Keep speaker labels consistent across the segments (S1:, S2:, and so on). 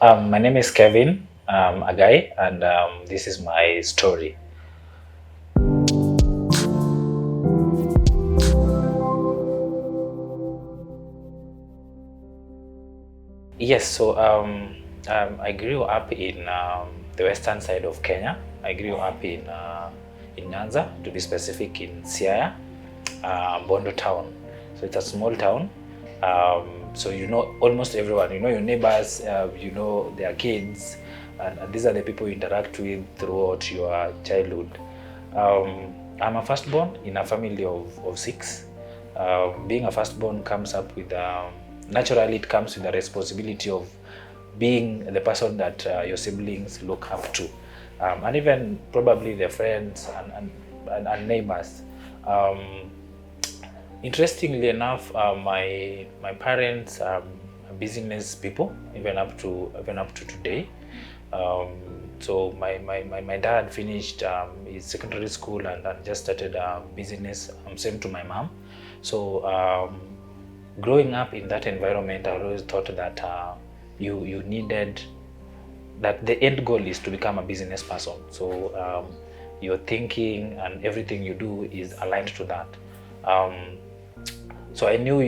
S1: My name is Kevine Aghai, and this is my story. Yes, I grew up in the western side of Kenya. I grew up in Nyanza, to be specific, in Siaya, Bondo town. So it's a small town. So you know almost everyone. You know your neighbors. You know their kids, and these are the people you interact with throughout your childhood. I'm a firstborn in a family of six. Being a firstborn comes up with naturally it comes with the responsibility of being the person that your siblings look up to, and even probably their friends and neighbors. Um, Interestingly enough, my parents are business people, even up to today. Um, so my dad finished his secondary school and just started a business. Same to my mom. So growing up in that environment, I always thought that you needed that the end goal is to become a business person. So your thinking and everything you do is aligned to that. Um, so I knew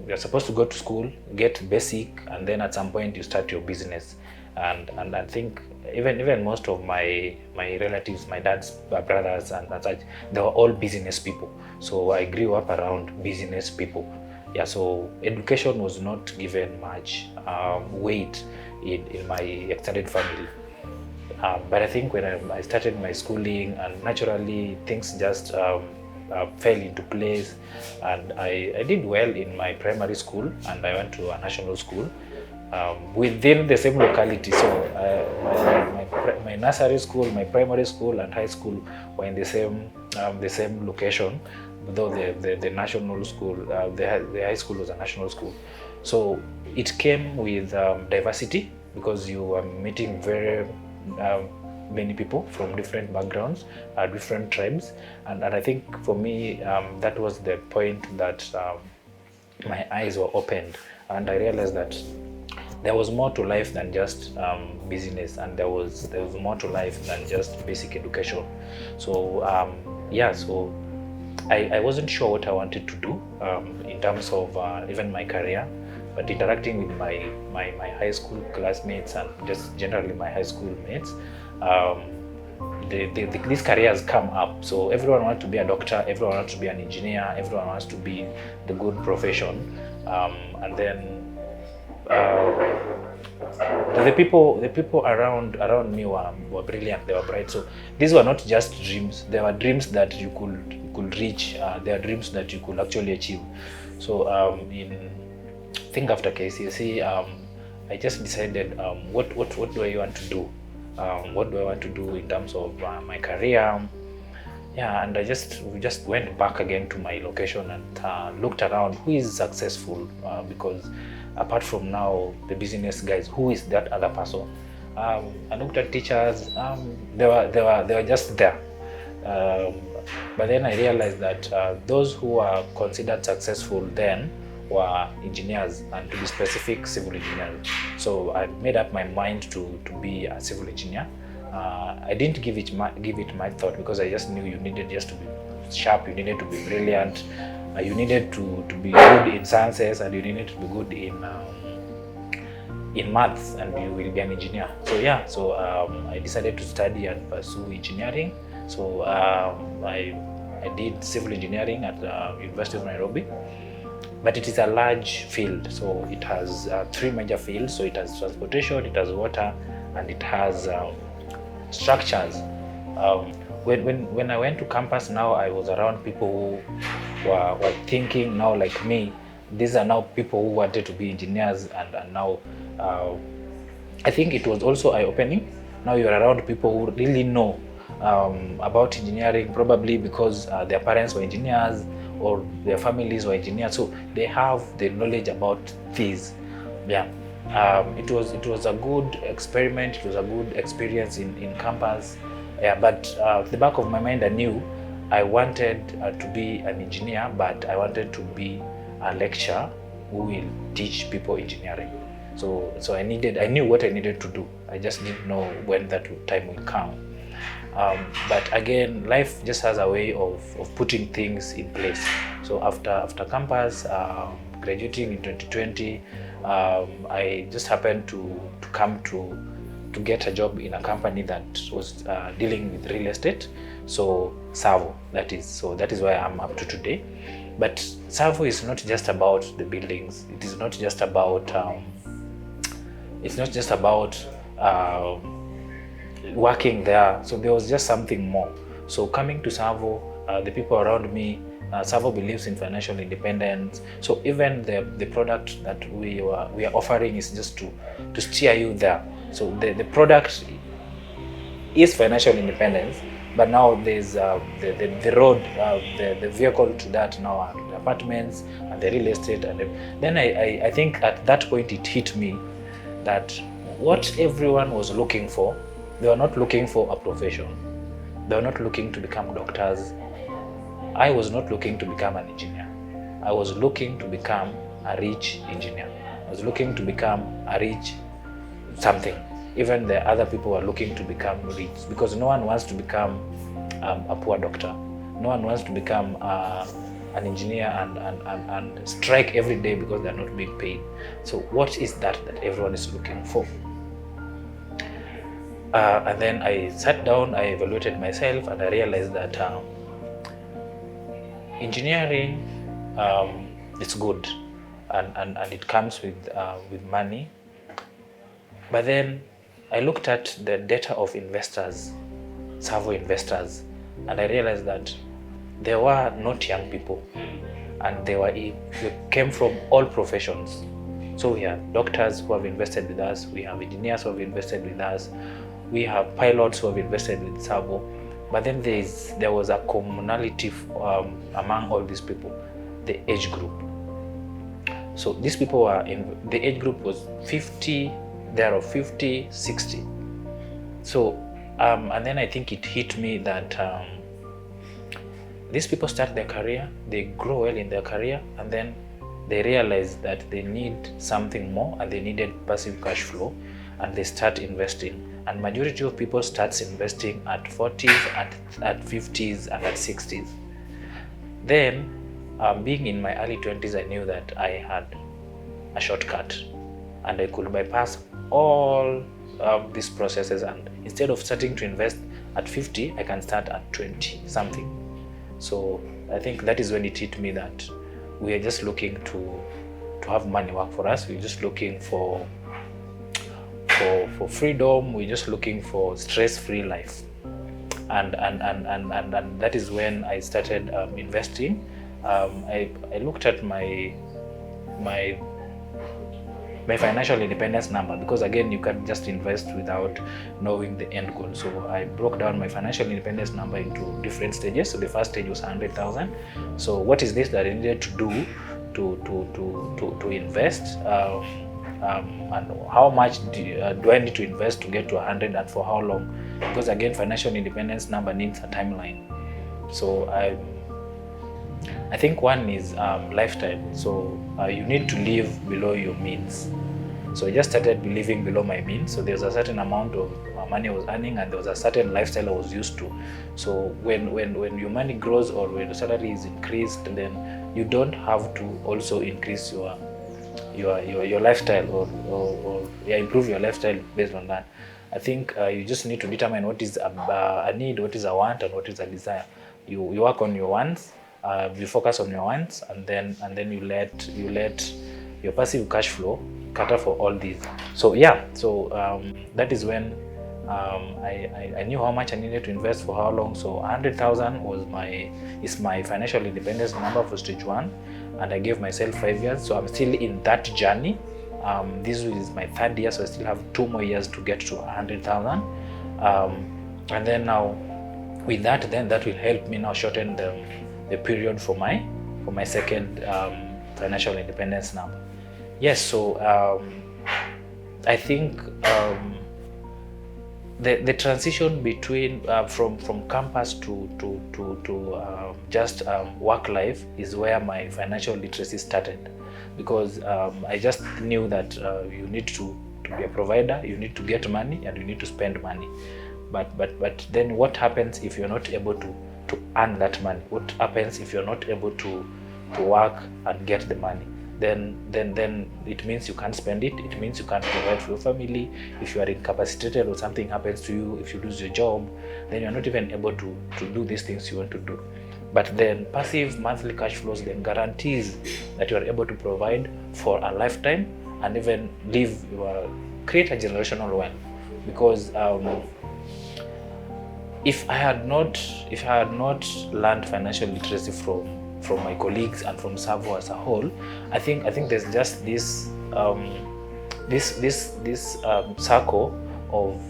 S1: you're supposed to go to school, get basic, and then at some point you start your business. And I think even most of my relatives, my dad's brothers and such, they were all business people. So I grew up around business people. Yeah, so education was not given much weight in my extended family. But I think when I started my schooling, and naturally things just fell into place, and I did well in my primary school, and I went to a national school within the same locality. So my nursery school, my primary school, and high school were in the same location, though the national school, the high school was a national school. So it came with diversity, because you are meeting very um, many people from different backgrounds, different tribes, and I think for me that was the point that my eyes were opened, and I realized that there was more to life than just business, and there was more to life than just basic education. So yeah, so I wasn't sure what I wanted to do in terms of even my career, but interacting with my high school classmates and just generally my high school mates, um, these careers come up. So everyone wants to be a doctor, everyone wants to be an engineer, everyone wants to be the good profession, and then the people around me were brilliant. They were bright. So these were not just dreams. They were dreams that you could reach. They are dreams that you could actually achieve. So in think after KCSE, I just decided what do I want to do? What do I want to do in terms of my career? Yeah, and we just went back again to my location and looked around who is successful, because apart from now the business guys, who is that other person? I looked at teachers. They were just there. Um, but then I realized that those who are considered successful then were engineers, and to be specific, civil engineers. So I made up my mind to be a civil engineer. I didn't give it my thought, because I just knew you needed just to be sharp, you needed to be brilliant, you needed to be good in sciences, and you needed to be good in maths, and you will be an engineer. So yeah, so I decided to study and pursue engineering. So I did civil engineering at the University of Nairobi, but it is a large field. So it has three major fields. So it has transportation, it has water, and it has structures. Um, when I went to campus, now I was around people who were thinking now like me. These are now people who wanted to be engineers, and now I think it was also eye-opening. Now you're around people who really know about engineering, probably because their parents were engineers or their families were engineers, so they have the knowledge about these. Yeah, it was a good experiment. It was a good experience in campus. Yeah, but at the back of my mind, I knew I wanted to be an engineer, but I wanted to be a lecturer who will teach people engineering. So I knew what I needed to do. I just didn't know when that time will come. But again, life just has a way of putting things in place. So after campus, graduating in 2020, I just happened to come to get a job in a company that was dealing with real estate. So TSAVO, that is where I'm up to today. But TSAVO is not just about the buildings. It is not just about working there. So there was just something more. So coming to TSAVO, the people around me, TSAVO believes in financial independence. So even the product that we are offering is just to steer you there. So the product is financial independence, but now there's the road, the vehicle to that now are the apartments and the real estate. And then I think at that point it hit me that what everyone was looking for, they were not looking for a profession. They were not looking to become doctors. I was not looking to become an engineer. I was looking to become a rich engineer. I was looking to become a rich something. Even the other people were looking to become rich, because no one wants to become a poor doctor. No one wants to become an engineer and strike every day because they're not being paid. So what is that everyone is looking for? And then I sat down, I evaluated myself, and I realized that engineering, it's good, and it comes with money. But then I looked at the data of investors, TSAVO investors, and I realized that there were not young people, and they came from all professions. So we have doctors who have invested with us, we have engineers who have invested with us, we have pilots who have invested with TSAVO. But then there was a commonality among all these people, the age group. So these people were the age group was 50, there are 50, 60. So, and then I think it hit me that these people start their career, they grow well in their career, and then they realize that they need something more, and they needed passive cash flow, and they start investing. And majority of people starts investing at 40s, at 50s, and at 60s. Then, being in my early 20s, I knew that I had a shortcut, and I could bypass all these processes, and instead of starting to invest at 50, I can start at 20 something. So I think that is when it hit me that we are just looking to have money work for us. We're just looking for freedom. We're just looking for stress-free life, and that is when I started investing. I looked at my financial independence number, because again, you can just invest without knowing the end goal. So I broke down my financial independence number into different stages. So the first stage was 100,000. So what is this that I needed to do to invest, and how much do I need to invest to get to 100, and for how long? Because again, financial independence number needs a timeline. So I think one is lifetime. So you need to live below your means. So I just started living below my means. So there's a certain amount of money I was earning, and there was a certain lifestyle I was used to. So when your money grows, or when the salary is increased, then you don't have to also increase your lifestyle or improve your lifestyle based on that. I think you just need to determine what is a need, what is a want, and what is a desire. You work on your wants. You focus on your wants, and then you let your passive cash flow cater for all these. So yeah, that is when I knew how much I needed to invest for how long. So 100,000 is my financial independence number for stage 1, and I gave myself 5 years. So I'm still in that journey. This is my 3rd year, so I still have 2 more years to get to 100,000. And then now with that, then that will help me now shorten the period for my second financial independence number. Yes, so I think the transition between from campus to just work life is where my financial literacy started. because I just knew that you need to be a provider, you need to get money, and you need to spend money. But then what happens if you're not able to earn that money? What happens if you're not able to work and get the money? Then it means you can't spend it. It means you can't provide for your family. If you are incapacitated or something happens to you, if you lose your job, then you're not even able to do these things you want to do. But then passive monthly cash flows then guarantees that you are able to provide for a lifetime and even create a generational wealth. Because if I had not learned financial literacy from my colleagues and from TSAVO as a whole, I think there's just this circle of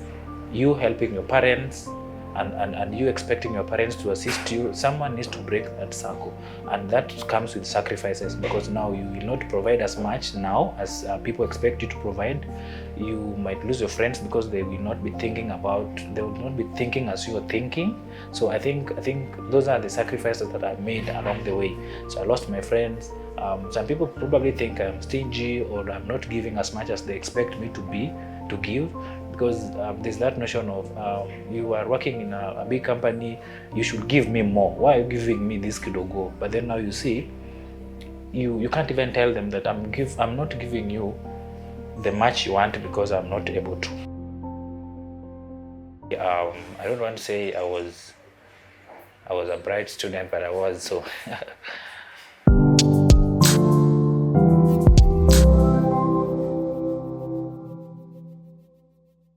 S1: you helping your parents and you expecting your parents to assist you. Someone needs to break that circle, and that comes with sacrifices, because now you will not provide as much now as people expect you to provide. You might lose your friends because they will not be thinking as you are thinking. So I think those are the sacrifices that I made along the way. So I lost my friends. Some people probably think I'm stingy or I'm not giving as much as they expect me to give, because there's that notion of you are working in a big company, you should give me more. Why are you giving me this kidogo? But then now you see, you can't even tell them that I'm not giving you the much you want because I'm not able to. I don't want to say I was a bright student, but I was. So